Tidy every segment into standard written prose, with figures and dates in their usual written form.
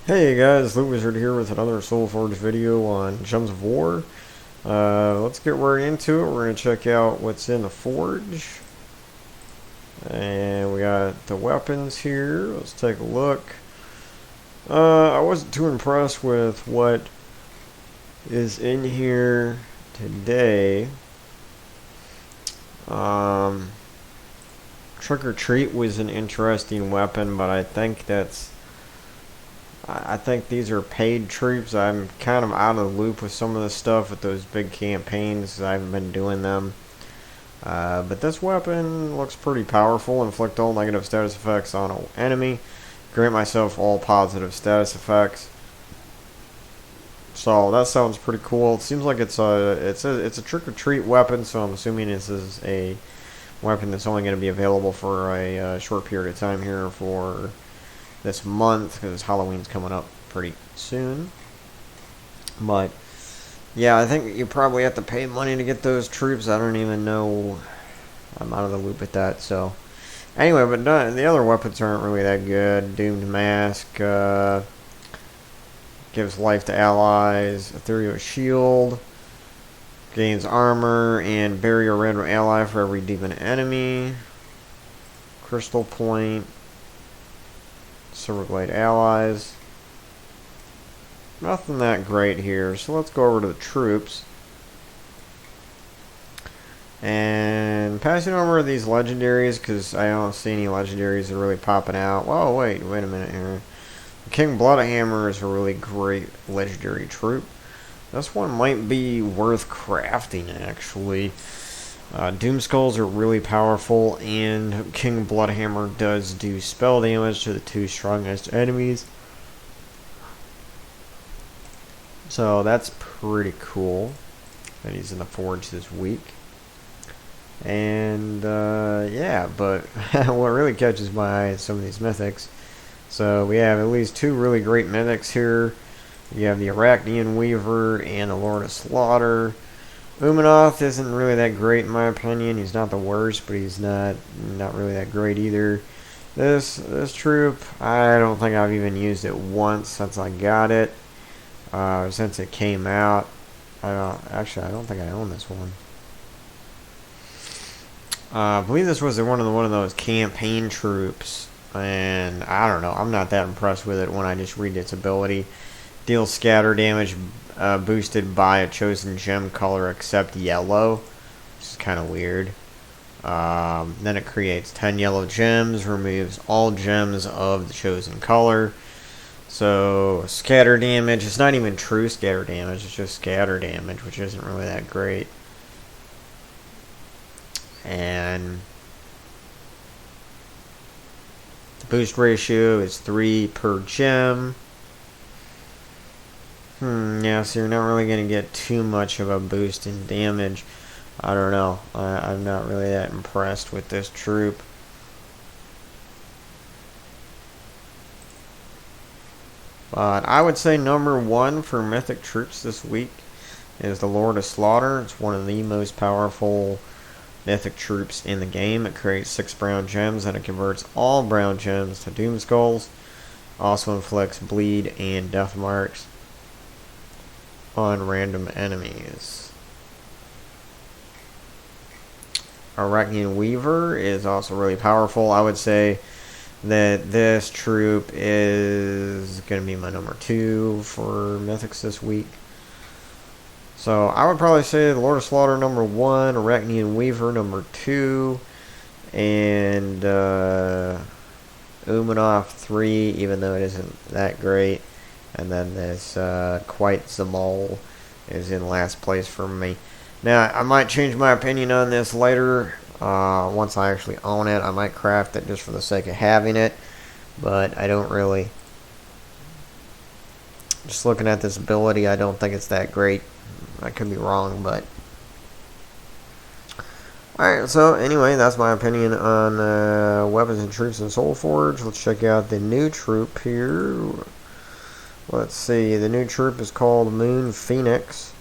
Hey guys, Loot Wizard here with another Soulforge video on Gems of War. Let's get right into it. We're going to check out what's in the forge. And we got the weapons here. Let's take a look. I wasn't too impressed with what is in here today. Trick or Treat was an interesting weapon, but I think these are paid troops. I'm kind of out of the loop with some of the stuff with those big campaigns. I haven't been doing them. But this weapon looks pretty powerful. Inflict all negative status effects on an enemy. Grant myself all positive status effects. So that sounds pretty cool. It seems like it's a trick or treat weapon. So I'm assuming this is a weapon that's only going to be available for a short period of time here for this month, because Halloween's coming up pretty soon. But yeah, I think you probably have to pay money to get those troops. I don't even know. I'm out of the loop with that. So anyway, but the other weapons aren't really that good. Doomed Mask gives life to allies. Ethereal Shield gains armor and barrier random ally for every demon enemy. Crystal Point. Silverglade allies. Nothing that great here. So let's go over to the troops. And passing over these legendaries, because I don't see any legendaries that are really popping out. Whoa, wait a minute here. King Bloodhammer is a really great legendary troop. This one might be worth crafting, actually. Doom Skulls are really powerful, and King Bloodhammer does do spell damage to the two strongest enemies. So that's pretty cool that he's in the forge this week. And yeah, but what really catches my eye is some of these mythics. So we have at least two really great mythics here. You have the Arachnean Weaver and the Lord of Slaughter. Umanoth isn't really that great in my opinion. He's not the worst, but he's not really that great either. This troop, I don't think I've even used it once since I got it. Since it came out. I don't think I own this one. I believe this was one of those campaign troops, and I don't know. I'm not that impressed with it when I just read its ability. Deals scatter damage boosted by a chosen gem color except yellow, which is kind of weird. Then it creates 10 yellow gems, removes all gems of the chosen color. So scatter damage, it's not even true scatter damage, it's just scatter damage, which isn't really that great. And the boost ratio is 3 per gem. Yeah, so you're not really going to get too much of a boost in damage. I don't know. I'm not really that impressed with this troop. But I would say number one for mythic troops this week is the Lord of Slaughter. It's one of the most powerful mythic troops in the game. It creates 6 brown gems and it converts all brown gems to Doom Skulls. Also inflicts bleed and death marks on random enemies. Arachnean Weaver is also really powerful. I would say that this troop is going to be my number 2 for mythics this week. So I would probably say the Lord of Slaughter number 1, Arachnean Weaver number 2, and Umanoth 3, even though it isn't that great. And then this Quite Zamal is in last place for me. Now, I might change my opinion on this later. Once I actually own it, I might craft it just for the sake of having it. But I don't really. Just looking at this ability, I don't think it's that great. I could be wrong, but. Alright, so anyway, that's my opinion on weapons and troops in Soulforge. Let's check out the new troop here. Let's see, the new troop is called Moon Phoenix.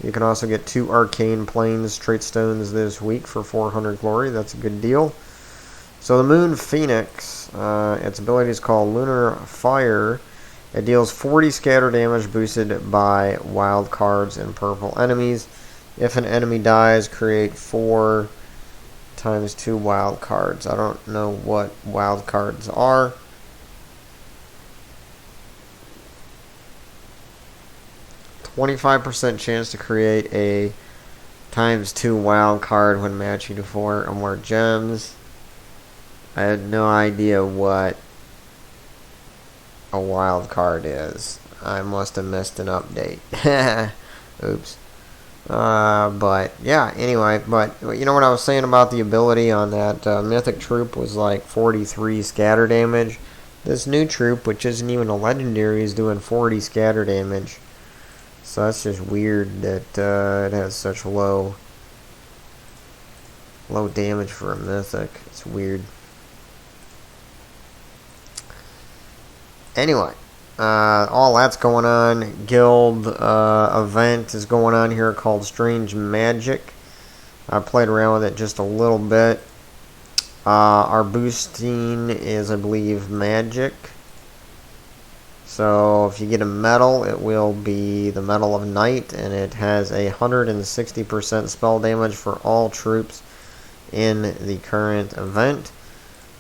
You can also get 2 Arcane Plains trait stones this week for 400 glory. That's a good deal. So the Moon Phoenix, its ability is called Lunar Fire, It deals 40 scatter damage boosted by wild cards and purple enemies. If an enemy dies, create 4 times 2 wild cards. I don't know what wild cards are. %25 chance to create a times 2 wild card when matching to 4 or more gems. I had no idea what a wild card is. I must have missed an update. Oops. But yeah, anyway, but you know what I was saying about the ability on that mythic troop was like 43 scatter damage. This new troop, which isn't even a legendary, is doing 40 scatter damage. So that's just weird that it has such low damage for a mythic. It's weird. Anyway, all that's going on. Guild event is going on here called Strange Magic. I played around with it just a little bit. Our boosting is, I believe, magic. So if you get a medal, it will be the Medal of Night, and it has a 160% spell damage for all troops in the current event.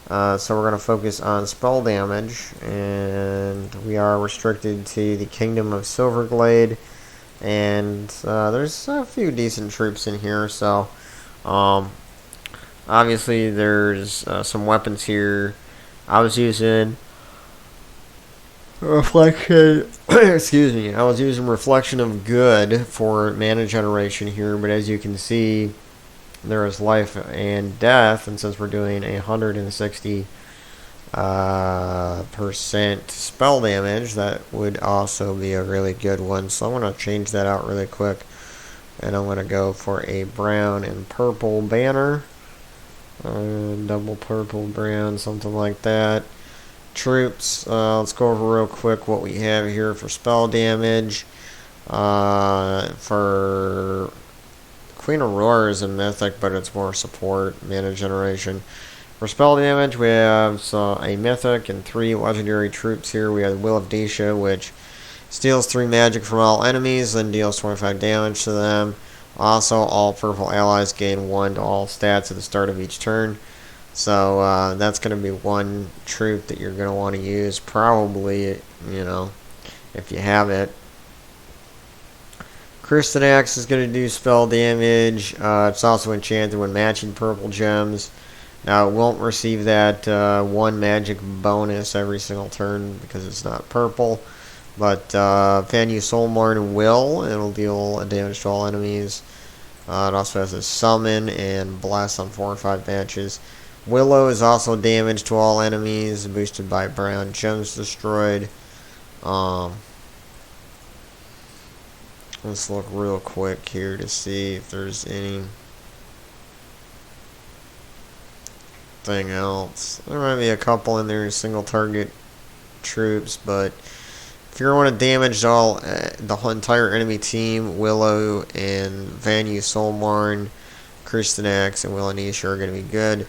So we're going to focus on spell damage, and we are restricted to the Kingdom of Silverglade, and there's a few decent troops in here. So obviously there's some weapons here. I was using Reflection, excuse me, I was using Reflection of Good for mana generation here, but as you can see, there is life and death, and since we're doing 160% spell damage, that would also be a really good one. So I'm going to change that out really quick, and I'm going to go for a brown and purple banner, double purple, brown, something like that. Troops, let's go over real quick what we have here for spell damage. For Queen Aurora is a mythic, but it's more support, mana generation. For spell damage, we have a mythic and 3 legendary troops here. We have Will of Nisha, which steals 3 magic from all enemies, then deals 25 damage to them. Also, all purple allies gain 1 to all stats at the start of each turn. So that's going to be one troop that you're going to want to use, probably, you know, if you have it. Kristinax is going to do spell damage. It's also enchanted when matching purple gems. Now, it won't receive that 1 magic bonus every single turn because it's not purple. But Vanu Soulmourn will. It'll deal damage to all enemies. It also has a summon and blast on 4 or 5 matches. Willow is also damage to all enemies, boosted by brown gems destroyed. Let's look real quick here to see if there's anything else. There might be a couple in there, single target troops, but if you want to damage all the entire enemy team, Willow and Vanu Soulmourn, Kristinax, and Will of Nisha are going to be good.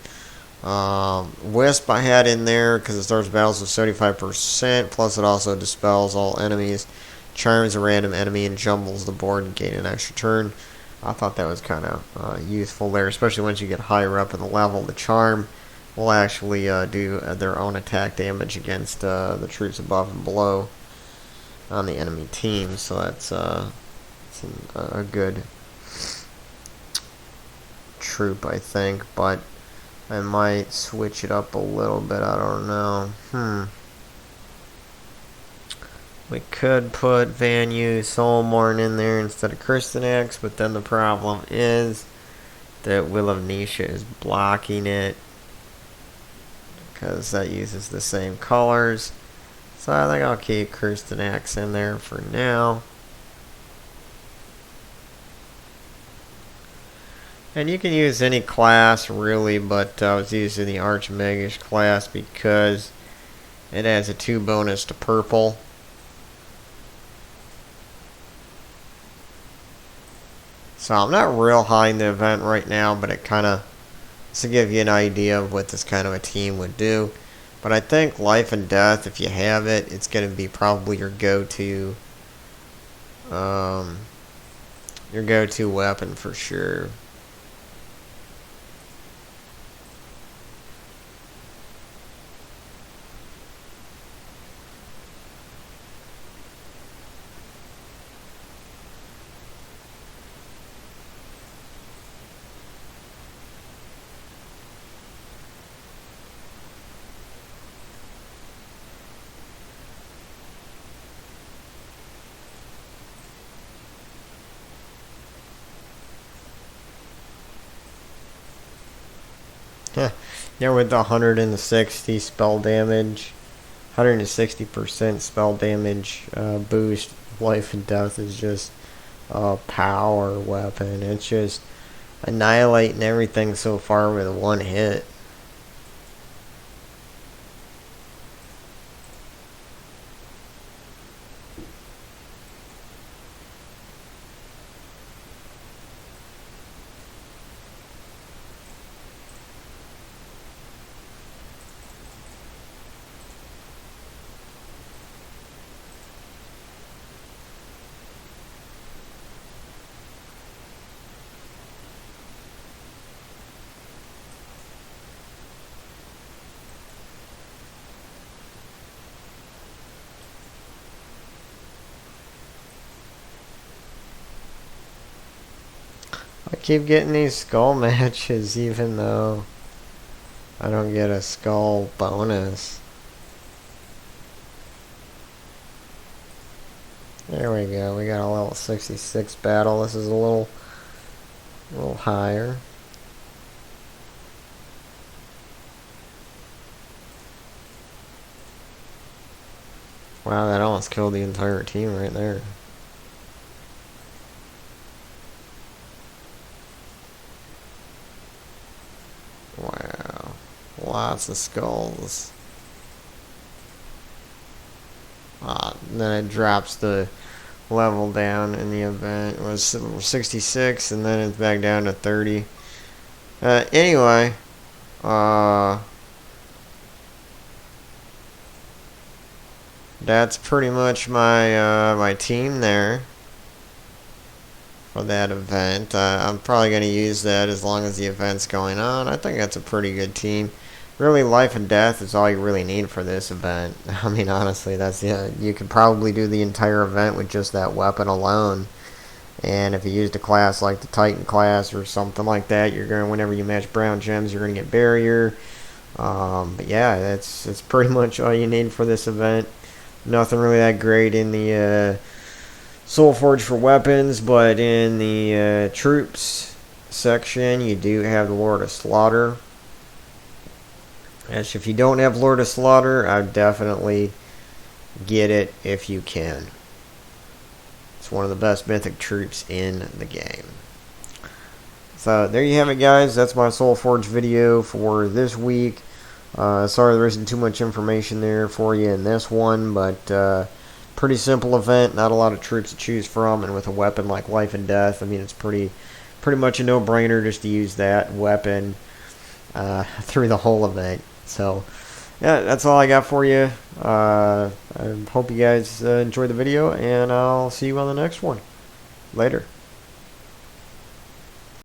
Wisp I had in there because it starts battles with 75%, plus it also dispels all enemies, charms a random enemy, and jumbles the board and gain an extra turn. I thought that was kind of useful there, especially once you get higher up in the level. The charm will actually do their own attack damage against the troops above and below on the enemy team, so that's a good troop, I think, but I might switch it up a little bit. I don't know. We could put Vanu Soulmourn in there instead of Kristinax, but then the problem is that Will of Nisha is blocking it because that uses the same colors. So I think I'll keep Kristinax in there for now. And you can use any class, really, but I was using the Archmagish class because it has a 2 bonus to purple. So I'm not real high in the event right now, but it kind of, to give you an idea of what this kind of a team would do. But I think life and death, if you have it, it's going to be probably your go-to weapon for sure. Yeah, with the 160 spell damage, 160% spell damage boost, life and death is just a power weapon. It's just annihilating everything so far with one hit. I keep getting these skull matches even though I don't get a skull bonus. There we go. We got a level 66 battle. This is a little higher. Wow, that almost killed the entire team right there. Wow. Lots of skulls. And then it drops the level down in the event. It was 66 and then it's back down to 30. Anyway, that's pretty much my my team there for that event. I'm probably going to use that as long as the event's going on. I think that's a pretty good team. Really, life and death is all you really need for this event. I mean, honestly, you could probably do the entire event with just that weapon alone. And if you used a class like the Titan class or something like that, whenever you match brown gems, you're gonna get barrier. But yeah, that's pretty much all you need for this event. Nothing really that great in the Soul Forge for weapons, but in the troops section, you do have the Lord of Slaughter. As if you don't have Lord of Slaughter, I'd definitely get it if you can. It's one of the best mythic troops in the game. So there you have it, guys. That's my Soul Forge video for this week. Sorry there isn't too much information there for you in this one, but pretty simple event. Not a lot of troops to choose from, and with a weapon like Life and Death, I mean, it's pretty much a no-brainer just to use that weapon through the whole event. So yeah, that's all I got for you. I hope you guys enjoyed the video, and I'll see you on the next one. Later.